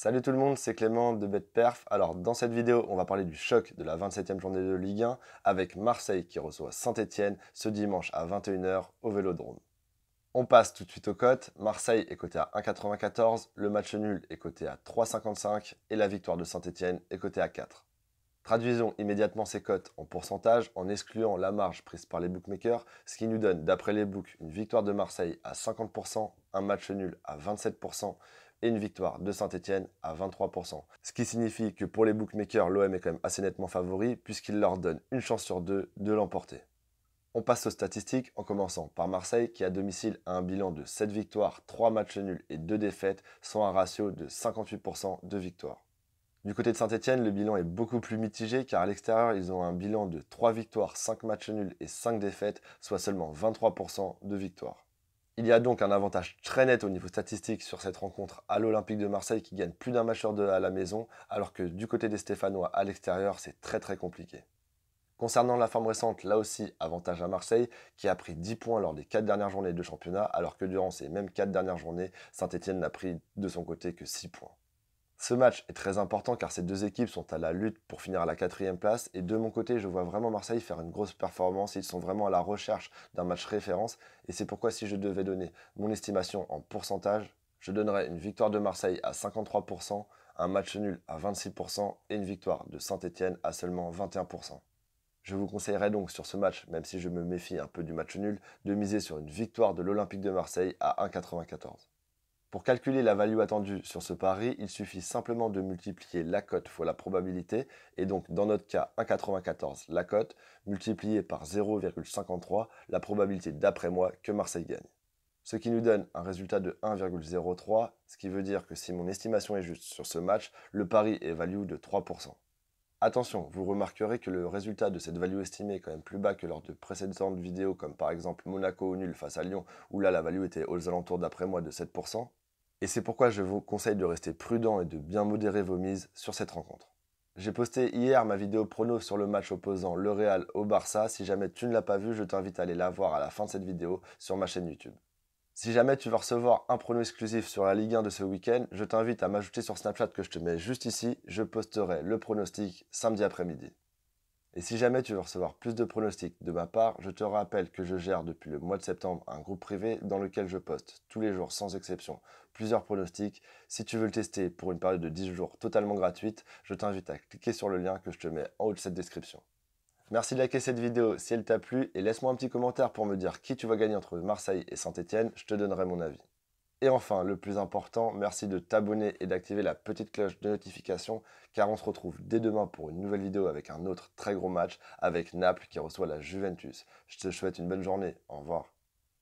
Salut tout le monde, c'est Clément de BetPerf. Alors dans cette vidéo, on va parler du choc de la 27e journée de Ligue 1 avec Marseille qui reçoit Saint-Etienne ce dimanche à 21 h au Vélodrome. On passe tout de suite aux cotes. Marseille est coté à 1,94, le match nul est coté à 3,55 et la victoire de Saint-Etienne est cotée à 4. Traduisons immédiatement ces cotes en pourcentage en excluant la marge prise par les bookmakers, ce qui nous donne d'après les books une victoire de Marseille à 50%, un match nul à 27% et une victoire de Saint-Etienne à 23%. Ce qui signifie que pour les bookmakers, l'OM est quand même assez nettement favori puisqu'il leur donne une chance sur deux de l'emporter. On passe aux statistiques en commençant par Marseille qui à domicile a un bilan de 7 victoires, 3 matchs nuls et 2 défaites, soit un ratio de 58% de victoires. Du côté de Saint-Etienne, le bilan est beaucoup plus mitigé car à l'extérieur, ils ont un bilan de 3 victoires, 5 matchs nuls et 5 défaites, soit seulement 23% de victoires. Il y a donc un avantage très net au niveau statistique sur cette rencontre à l'Olympique de Marseille qui gagne plus d'un match sur deux à la maison, alors que du côté des Stéphanois à l'extérieur, c'est très compliqué. Concernant la forme récente, là aussi, avantage à Marseille, qui a pris 10 points lors des 4 dernières journées de championnat, alors que durant ces mêmes 4 dernières journées, Saint-Etienne n'a pris de son côté que 6 points. Ce match est très important car ces deux équipes sont à la lutte pour finir à la 4e place et de mon côté je vois vraiment Marseille faire une grosse performance, ils sont vraiment à la recherche d'un match référence et c'est pourquoi si je devais donner mon estimation en pourcentage, je donnerais une victoire de Marseille à 53%, un match nul à 26% et une victoire de Saint-Etienne à seulement 21%. Je vous conseillerais donc sur ce match, même si je me méfie un peu du match nul, de miser sur une victoire de l'Olympique de Marseille à 1,94. Pour calculer la value attendue sur ce pari, il suffit simplement de multiplier la cote fois la probabilité, et donc dans notre cas 1,94 la cote, multipliée par 0,53 la probabilité d'après moi que Marseille gagne. Ce qui nous donne un résultat de 1,03, ce qui veut dire que si mon estimation est juste sur ce match, le pari est value de 3%. Attention, vous remarquerez que le résultat de cette value estimée est quand même plus bas que lors de précédentes vidéos comme par exemple Monaco au nul face à Lyon où là la value était aux alentours d'après moi de 7%. Et c'est pourquoi je vous conseille de rester prudent et de bien modérer vos mises sur cette rencontre. J'ai posté hier ma vidéo prono sur le match opposant le Real au Barça. Si jamais tu ne l'as pas vue, je t'invite à aller la voir à la fin de cette vidéo sur ma chaîne YouTube. Si jamais tu veux recevoir un prono exclusif sur la Ligue 1 de ce week-end, je t'invite à m'ajouter sur Snapchat que je te mets juste ici. Je posterai le pronostic samedi après-midi. Et si jamais tu veux recevoir plus de pronostics de ma part, je te rappelle que je gère depuis le mois de septembre un groupe privé dans lequel je poste tous les jours sans exception plusieurs pronostics. Si tu veux le tester pour une période de 10 jours totalement gratuite, je t'invite à cliquer sur le lien que je te mets en haut de cette description. Merci de liker cette vidéo si elle t'a plu et laisse-moi un petit commentaire pour me dire qui tu vas gagner entre Marseille et Saint-Etienne, je te donnerai mon avis. Et enfin, le plus important, merci de t'abonner et d'activer la petite cloche de notification car on se retrouve dès demain pour une nouvelle vidéo avec un autre très gros match avec Naples qui reçoit la Juventus. Je te souhaite une bonne journée. Au revoir.